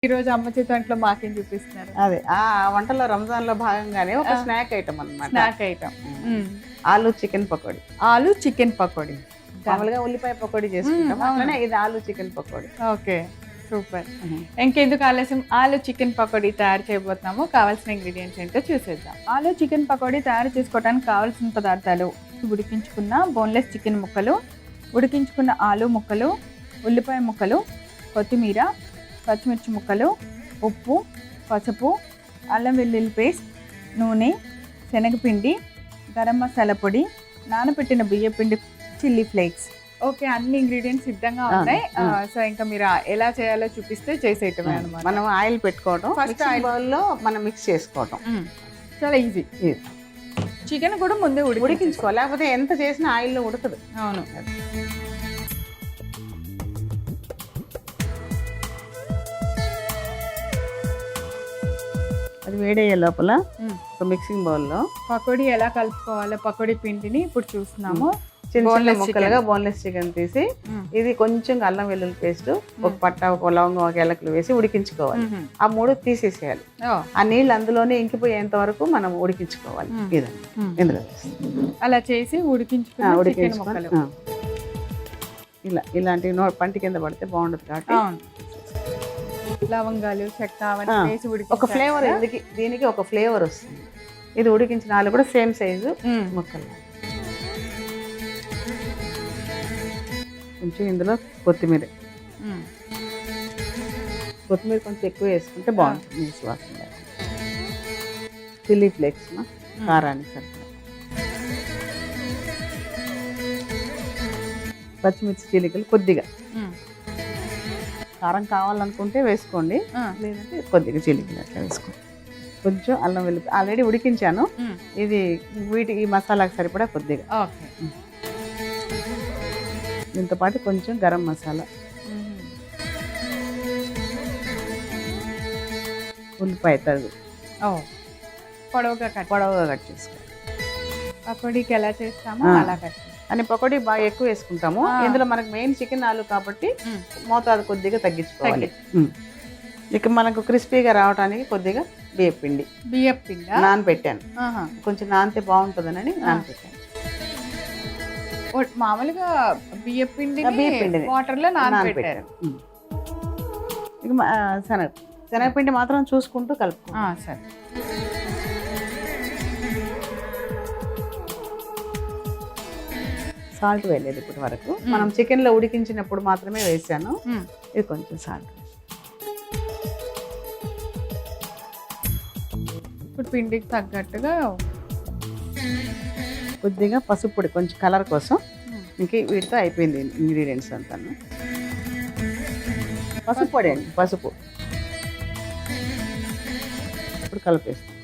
ఈరోజు అమ్మ చేతి వంటలో మాకేం చూపిస్తున్నారు? అదే ఆ వంటలో రంజాన్‌లో భాగంగానే ఒక స్నాక్ ఐటమ్ అన్నమాట. Snack item. ఆలు చికెన్ పకోడీ. ఆలు చికెన్ పకోడీ. మామూలుగా ఉల్లిపాయ పకోడీ చేసుకుంటాం. అట్లనే ఇది ఆలు చికెన్ పకోడీ. Okay, super. ఇంకెందుకు ఆలస్యం, ఆలు చికెన్ పకోడీ తయారు చేయబోతున్నాము. కావాల్సిన ఇంగ్రీడియంట్స్ ఏంటో చూసేద్దాం. ఆలు చికెన్ పకోడీ తయారు చేసుకోవడానికి కావాల్సిన పదార్థాలు: ఉడికించుకున్న బోన్లెస్ చికెన్ ముక్కలు, ఉడికించుకున్న ఆలు ముక్కలు, ఉల్లిపాయ ముక్కలు, కొత్తిమీర, పచ్చిమిర్చి ముక్కలు, ఉప్పు, పసుపు, అల్లం వెల్లుల్లి పేస్ట్, నూనె, శనగపిండి, గరం మసాలా పొడి, నానబెట్టిన బియ్య పిండి, చిల్లీ ఫ్లేక్స్. ఓకే, అన్ని ఇంగ్రీడియంట్స్ సిద్ధంగా ఉన్నాయి. సో ఇంకా మీరు ఎలా చేయాలో చూపిస్తే చేసేయటమే అనమాట. మనం ఆయిల్ పెట్టుకోవడం, ఫస్ట్ ఆయిల్ బౌల్లో మనం మిక్స్ చేసుకోవడం చాలా ఈజీ. చికెన్ కూడా ముందే ఉడికించుకోవాలి, లేకపోతే ఎంత చేసినా ఆయిల్లో ఉడకదు. అవును. అది వేడయ్యే లోపల ఒక మిక్సింగ్ బౌల్లో పకోడీ ఎలా కలుపుకోవాలో పకోడీ పిండిని ఇప్పుడు చూస్తున్నాము. చిన్న ముక్కలుగా బోన్లెస్ చికెన్ తీసి ఇది కొంచెం అల్లం వెల్లుల్లి పేస్ట్, ఒక పట్ట, ఒక లవంగం, ఒక ఎలకలు వేసి ఉడికించుకోవాలి. ఆ మూడు తీసేసేయాలి. ఆ నీళ్ళు అందులోనే ఇంకిపోయేంత వరకు మనం ఉడికించుకోవాలి. ఇదండి ఇందులో అలా చేసి ఉడికించుకుని ఇలా ఇలాంటి పంటి కింద పడితే బాగుండదు కాబట్టి లవంగాలు, చెక్క వేసి ఒక ఫ్లేవర్, దీనికి ఒక ఫ్లేవర్ వస్తుంది. ఇది ఉడికించిన ఆలు కూడా సేమ్ సైజు ముక్కలు. కొంచెం ఇందులో కొత్తిమీర కొంచెం ఎక్కువ వేసుకుంటే బాగుంటుంది. వాసన చిల్లీ ఫ్లేక్స్ కారానికి సరిపడా, పచ్చిమిర్చి చీలికలు కొద్దిగా, కారం కావాలనుకుంటే వేసుకోండి, లేదంటే కొద్దిగా చీలికలు అట్లా వేసుకోండి. కొంచెం అల్లం వెల్లుల్లి ఆల్రెడీ ఉడికించాను, ఇది ఈ మసాలాకి సరిపడా కొద్దిగా. దీంతో పాటు కొంచెం గరం మసాలా, ఉల్లిపాయ తరుగు పొడవుగా కట్ చేసుకోవాలి. పకోడీకి ఎలా చేస్తామో అలా కట్ చేసుకోవాలి. అని పకోడీ బాగా ఎక్కువ వేసుకుంటాము. ఇందులో మనకు మెయిన్ చికెన్ ఆలు కాబట్టి మోతాదు కొద్దిగా తగ్గించుకోవాలి. ఇక మనకు క్రిస్పీగా రావడానికి కొద్దిగా బియ్యపిండి నానబెట్టాను. కొంచెం నానితే బాగుంటుందని నానబెట్టాను. మామూలుగా బియ్యపిండి వాటర్ లో నానబెట్టారు. ఇక శనగపిండి మాత్రం చూసుకుంటూ కలుపుకో. సరే. సాల్ట్ వేయలేదు ఇప్పటి వరకు. మనం చికెన్ లో ఉడికించినప్పుడు మాత్రమే వేసాను. ఇది కొంచెం సాల్ట్. ఇప్పుడు పిండికి తగ్గట్టుగా కొద్దిగా పసుపు పొడి, కొంచెం కలర్ కోసం. ఇంక వీటితో అయిపోయింది ఇంగ్రీడియంట్స్ అంతా. పసుపు పొడి అండి, పసుపు. ఇప్పుడు కలిపేస్తాం.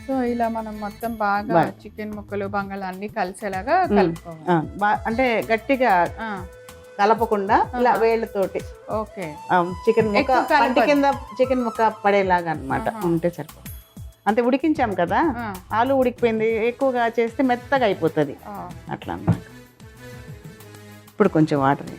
సో ఇలా మనం మొత్తం బాగా చికెన్ ముక్కలు, బంగాళ అన్ని కలిసేలాగా కలుపుకోవాలి. అంటే గట్టిగా కలపకుండా ఇలా వేళ్ళతోటి చికెన్ ముక్క పంటి కింద చికెన్ ముక్క పడేలాగా అన్నమాట ఉంటే సరిపోతుంది. అంతే. ఉడికించాం కదా, ఆలు ఉడికిపోయింది. ఎక్కువగా చేస్తే మెత్తగా అయిపోతుంది అట్లా అన్నమాట. ఇప్పుడు కొంచెం వాటర్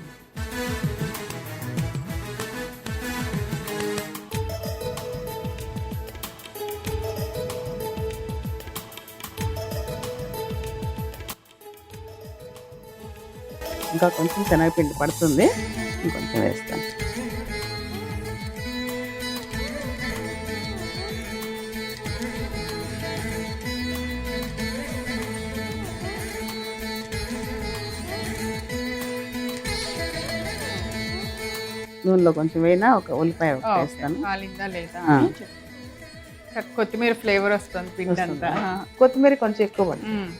ఇంకా కొంచెం శనగపిండి పడుతుంది, ఇంకొంచెం వేస్తాను. నూనెలో కొంచెం వేయినా ఒక ఉల్లిపాయ వేస్తాను. కొత్తిమీర ఫ్లేవర్ వస్తుంది పిండి అంతా. కొత్తిమీర కొంచెం ఎక్కువ పడుతుంది.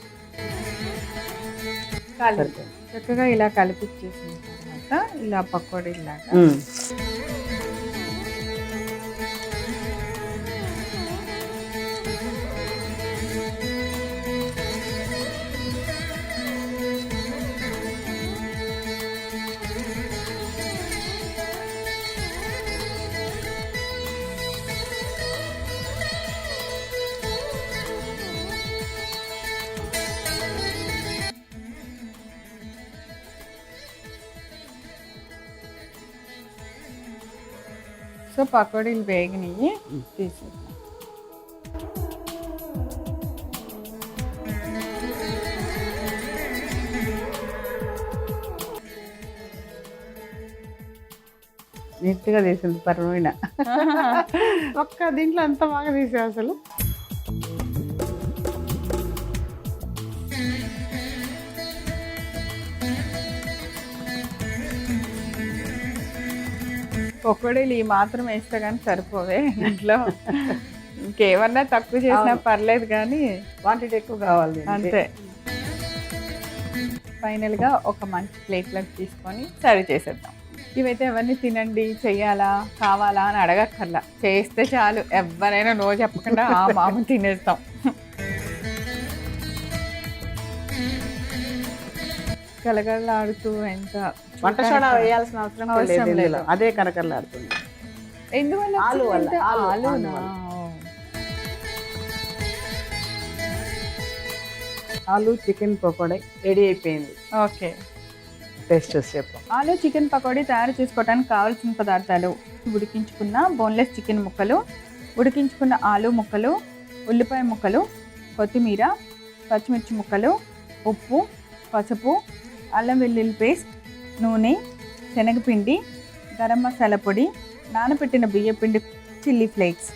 చక్కగా ఇలా కలిపిచ్చేసిన తర్వాత ఇలా పకోడీలాగా సో పకోడీలు వేగినాయి, తీసేద్దాం. నీట్గా తీసింది పరమైన. ఒక్క దీంట్లో అంత బాగా తీసే అసలు. పకోడీలు ఈ మాత్రం వేస్తే కానీ సరిపోవే ఇంట్లో. ఇంకేమన్నా తక్కువ చేసినా పర్లేదు కానీ క్వాంటిటీ ఎక్కువ కావాలి. అంతే. ఫైనల్గా ఒక మంచి ప్లేట్లోకి తీసుకొని సర్వ్ చేసేద్దాం. ఇవైతే ఎవరిని తినండి, చెయ్యాలా, కావాలా అని అడగక్కర్లా, చేస్తే చాలు. ఎవరైనా నో చెప్పకుండా ఆ మామ తినేస్తాం. కలగలాడుతూ ఎంత వంట సోడా వేయాల్సిన అవసరం లేదు, అదే కరకరలాడుతుంది. ఎందువల్ల? ఆలు వల్ల. ఆలునా? ఆలు చికెన్ పకోడీ రెడీ అయిపోయింది. ఓకే, టేస్ట్ చూసి చెప్పు. ఆలు చికెన్ పకోడీ తయారు చేసుకోవడానికి కావాల్సిన పదార్థాలు: ఉడికించుకున్న బోన్లెస్ చికెన్ ముక్కలు, ఉడికించుకున్న ఆలు ముక్కలు, ఉల్లిపాయ ముక్కలు, కొత్తిమీర, పచ్చిమిర్చి ముక్కలు, ఉప్పు, పసుపు, అల్లం వెల్లుల్లి పేస్ట్, నూనె, శనగపిండి, గరం మసాలా పొడి, నానబెట్టిన బియ్యపిండి, చిల్లీ ఫ్లేక్స్.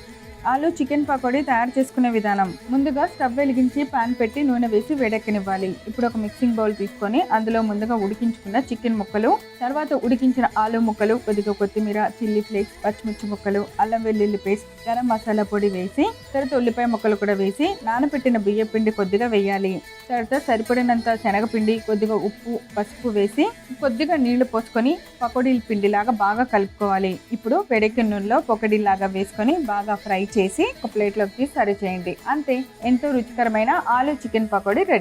ఆలు చికెన్ పకోడీ తయారు చేసుకునే విధానం: ముందుగా స్టవ్ వెలిగించి పాన్ పెట్టి నూనె వేసి వేడెక్కనివ్వాలి. ఇప్పుడు ఒక మిక్సింగ్ బౌల్ తీసుకొని అందులో ముందుగా ఉడికించుకున్న చికెన్ ముక్కలు, తర్వాత ఉడికించిన ఆలు ముక్కలు, కొద్దిగా కొత్తిమీర, చిల్లీ ఫ్లేక్స్, పచ్చిమిర్చి ముక్కలు, అల్లం వెల్లుల్లి పేస్ట్, గరం మసాలా పొడి వేసి, తర్వాత ఉల్లిపాయ ముక్కలు కూడా వేసి, నానబెట్టిన బియ్య పిండి కొద్దిగా వేయాలి. తర్వాత సరిపడినంత శనగపిండి, కొద్దిగా ఉప్పు, పసుపు వేసి కొద్దిగా నీళ్లు పోసుకొని పకోడీల పిండిలాగా బాగా కలుపుకోవాలి. ఇప్పుడు వేడెక్కిన నూనెలో పకోడీలాగా వేసుకొని బాగా ఫ్రై చేసి ఒక ప్లేట్లోకి సర్వ్ చేయండి. అంతే, ఎంతో రుచికరమైన ఆలు చికెన్ పకోడీ రెడీ.